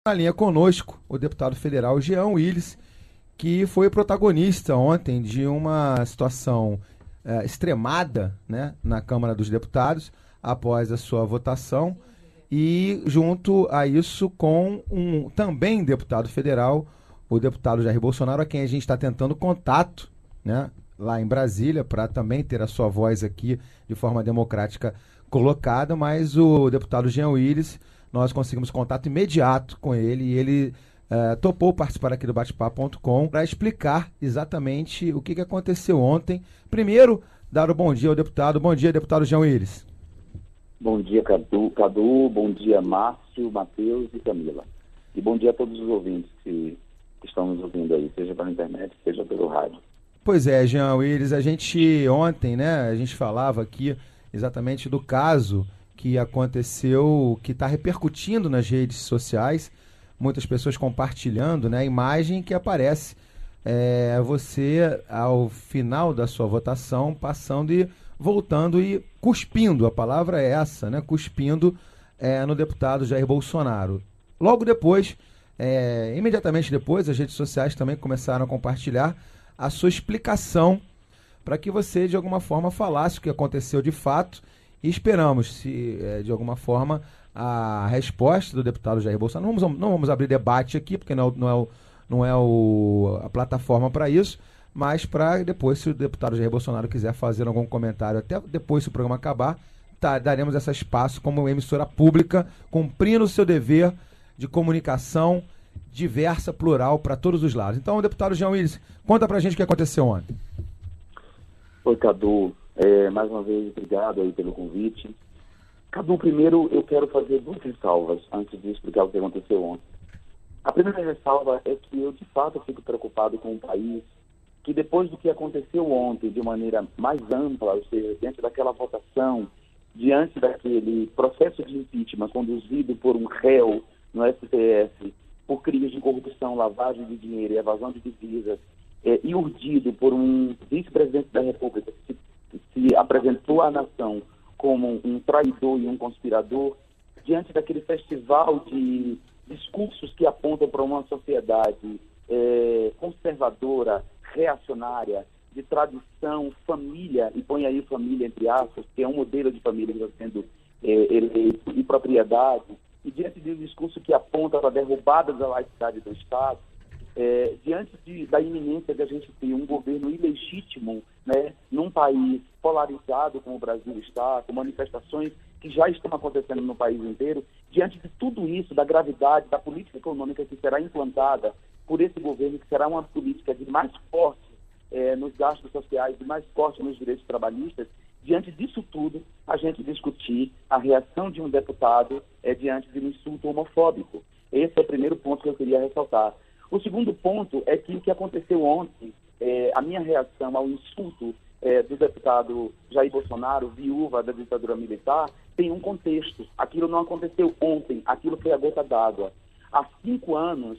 Na linha conosco, o deputado federal Jean Willis, que foi protagonista ontem de uma situação extremada, né, na Câmara dos Deputados, após a sua votação, e junto a isso com um também deputado federal, o deputado Jair Bolsonaro, a quem a gente está tentando contato, né, lá em Brasília, para também ter a sua voz aqui de forma democrática colocada, mas o deputado Jean Willis, nós conseguimos contato imediato com ele e ele topou participar aqui do Bate-Papo.com para explicar exatamente o que aconteceu ontem. Primeiro, dar o bom dia ao deputado. Bom dia, deputado Jean Willis. Bom dia, Cadu. Bom dia, Márcio, Matheus e Camila. E bom dia a todos os ouvintes que estão nos ouvindo aí, seja pela internet, seja pelo rádio. Pois é, Jean Willis, a gente ontem, né, a gente falava aqui exatamente do caso que aconteceu, que está repercutindo nas redes sociais, muitas pessoas compartilhando, né, a imagem que aparece você, ao final da sua votação, passando e voltando e cuspindo, a palavra é essa, né, cuspindo no deputado Jair Bolsonaro. Logo depois, imediatamente depois, as redes sociais também começaram a compartilhar a sua explicação para que você, de alguma forma, falasse o que aconteceu de fato. E esperamos, se de alguma forma, a resposta do deputado Jair Bolsonaro. Não vamos abrir debate aqui, porque não é a plataforma para isso, mas para depois, se o deputado Jair Bolsonaro quiser fazer algum comentário, até depois, se o programa acabar, daremos esse espaço como emissora pública, cumprindo o seu dever de comunicação diversa, plural, para todos os lados. Então, deputado Jean Willis, conta pra gente o que aconteceu ontem. Oi, Cadu. Mais uma vez, obrigado aí pelo convite. Cadu, primeiro eu quero fazer duas ressalvas antes de explicar o que aconteceu ontem. A primeira ressalva é que eu, de fato, fico preocupado com o país que, depois do que aconteceu ontem, de maneira mais ampla, ou seja, diante daquela votação, diante daquele processo de impeachment conduzido por um réu no STF, por crimes de corrupção, lavagem de dinheiro e evasão de divisas, e urdido por um vice-presidente da República que se apresentou à nação como um traidor e um conspirador, diante daquele festival de discursos que apontam para uma sociedade conservadora, reacionária, de tradição, família, e põe aí família entre aspas, que é um modelo de família que está sendo eleito, e propriedade, e diante de um discurso que aponta para a derrubada da laicidade do Estado, diante da iminência de a gente ter um governo ilegítimo, né, num país polarizado como o Brasil está, com manifestações que já estão acontecendo no país inteiro, diante de tudo isso, da gravidade, da política econômica que será implantada por esse governo, que será uma política de mais corte nos gastos sociais, de mais corte nos direitos trabalhistas, diante disso tudo, a gente discutir a reação de um deputado diante de um insulto homofóbico. Esse é o primeiro ponto que eu queria ressaltar. O segundo ponto é que o que aconteceu ontem, a minha reação ao insulto do deputado Jair Bolsonaro, viúva da ditadura militar, tem um contexto. Aquilo não aconteceu ontem, aquilo foi a gota d'água. Há 5 anos,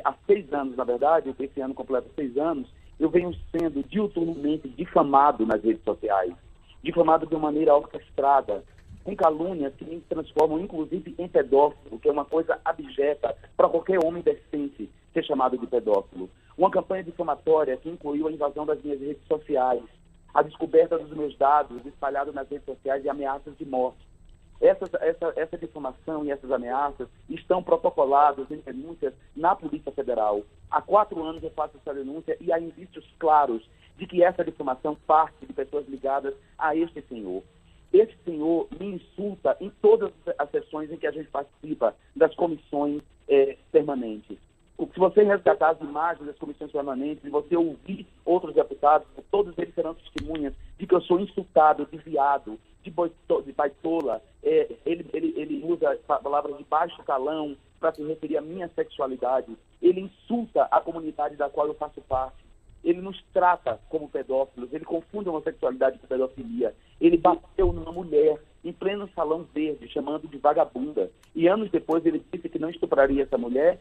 há 6 anos, na verdade, esse ano completa 6 anos, eu venho sendo diuturnamente difamado nas redes sociais. Difamado de uma maneira orquestrada, com calúnias que me transformam, inclusive, em pedófilo, que é uma coisa abjeta para qualquer homem decente ser chamado de pedófilo. Uma campanha difamatória que incluiu a invasão das minhas redes sociais, a descoberta dos meus dados espalhados nas redes sociais e ameaças de morte. Essa difamação e essas ameaças estão protocoladas em denúncias na Polícia Federal. Há 4 anos eu faço essa denúncia e há indícios claros de que essa difamação parte de pessoas ligadas a este senhor. Este senhor me insulta em todas as sessões em que a gente participa das comissões permanentes. Se você resgatar as imagens das comissões permanentes e você ouvir outros deputados, todos eles serão testemunhas de que eu sou insultado, de viado, de baitola. Ele usa palavras de baixo calão para se referir à minha sexualidade. Ele insulta a comunidade da qual eu faço parte. Ele nos trata como pedófilos, ele confunde homossexualidade com pedofilia. Ele bateu numa mulher em pleno salão verde, chamando de vagabunda. E anos depois ele disse que não estupraria essa mulher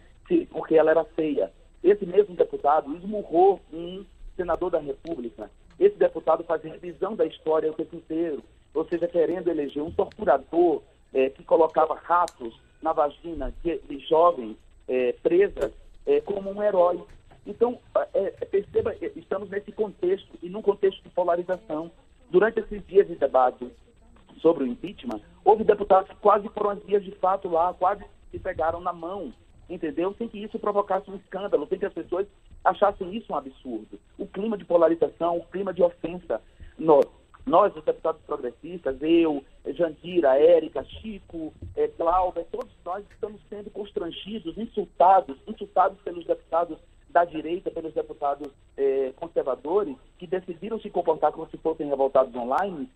porque ela era feia. Esse mesmo deputado esmurrou um senador da República. Esse deputado faz revisão da história o tempo inteiro, ou seja, querendo eleger um torturador que colocava ratos na vagina de jovens presas como um herói. Então, perceba, estamos nesse contexto, e num contexto de polarização. Durante esses dias de debate sobre o impeachment, houve deputados que quase foram as vias de fato lá, quase se pegaram na mão, entendeu? Sem que isso provocasse um escândalo, sem que as pessoas achassem isso um absurdo. O clima de polarização, o clima de ofensa, nós, os deputados progressistas, eu, Jandira, Érica, Chico, Cláudia, todos nós estamos sendo constrangidos, insultados pelos deputados da direita, pelos deputados conservadores, que decidiram se comportar como se fossem revoltados online,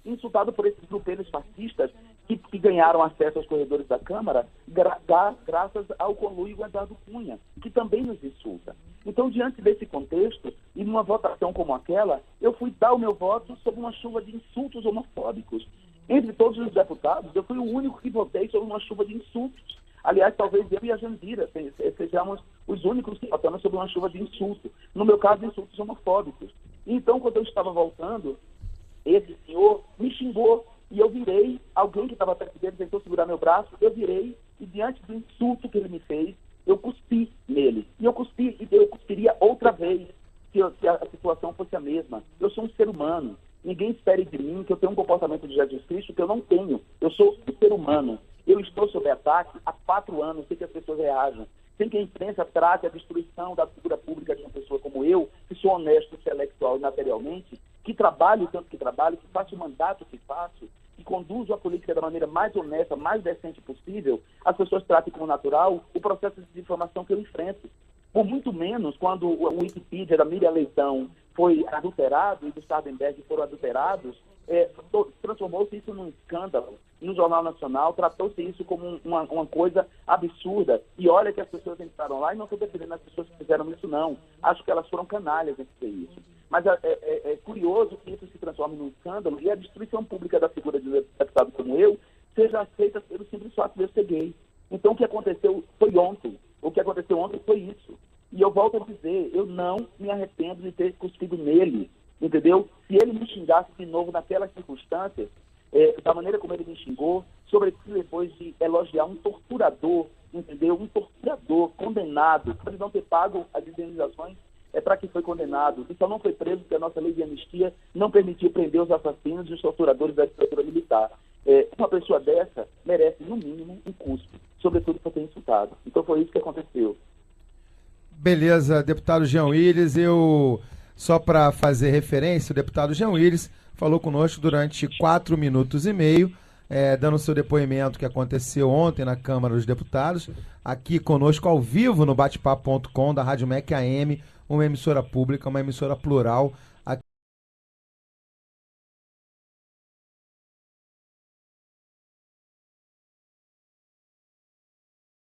insultado por esses grupelhos fascistas que ganharam acesso aos corredores da Câmara graças ao conluio com Eduardo Cunha, que também nos insulta. Então, diante desse contexto, e numa votação como aquela, eu fui dar o meu voto sob uma chuva de insultos homofóbicos. Entre todos os deputados, eu fui o único que votei sob uma chuva de insultos. Aliás, talvez eu e a Jandira sejamos os únicos que votamos sob uma chuva de insultos. No meu caso, insultos homofóbicos. Então, quando eu estava voltando, esse senhor me xingou e eu virei, alguém que estava perto dele tentou segurar meu braço, eu virei e diante do insulto que ele me fez, eu cuspi nele. E eu cuspiria outra vez se a situação fosse a mesma. Eu sou um ser humano. Ninguém espere de mim que eu tenha um comportamento de Jesus Cristo que eu não tenho. Eu sou um ser humano. Eu estou sob ataque há 4 anos, sem que as pessoas reajam, sem que a imprensa trate a destruição da figura pública de uma pessoa como eu, que sou honesto, intelectual e materialmente, que trabalho tanto que trabalho, que faço o mandato que faço, que conduzo a política da maneira mais honesta, mais decente possível, as pessoas tratem como natural o processo de desinformação que eu enfrento. Por muito menos, quando o Wikipedia da Miriam Leitão foi adulterado e do Sardenberg foram adulterados, transformou-se isso num escândalo. No Jornal Nacional, tratou-se isso como uma coisa absurda. E olha que as pessoas entraram lá, e não estou defendendo as pessoas que fizeram isso, não. Acho que elas foram canalhas em fazer isso. Mas é curioso que isso se transforme num escândalo e a destruição pública da figura de um deputado como eu seja aceita pelo simples fato de eu ser gay. Então, o que aconteceu foi ontem. O que aconteceu ontem foi isso. E eu volto a dizer, eu não me arrependo de ter cuspido nele, entendeu? Se ele me xingasse de novo naquelas circunstâncias, da maneira como ele me xingou, sobretudo depois de elogiar um torturador, entendeu? Um torturador condenado, pode não ter pago as indenizações para que foi condenado, e só não foi preso porque a nossa lei de anistia não permitiu prender os assassinos e os torturadores da ditadura militar. Uma pessoa dessa merece, no mínimo, um cuspe, sobretudo por ter insultado. Então foi isso que aconteceu. Beleza, deputado Jean Willis, só para fazer referência, o deputado Jean Willis falou conosco durante 4 minutos e meio, dando seu depoimento que aconteceu ontem na Câmara dos Deputados, aqui conosco ao vivo no batepapo.com da Rádio MEC AM, uma emissora pública, uma emissora plural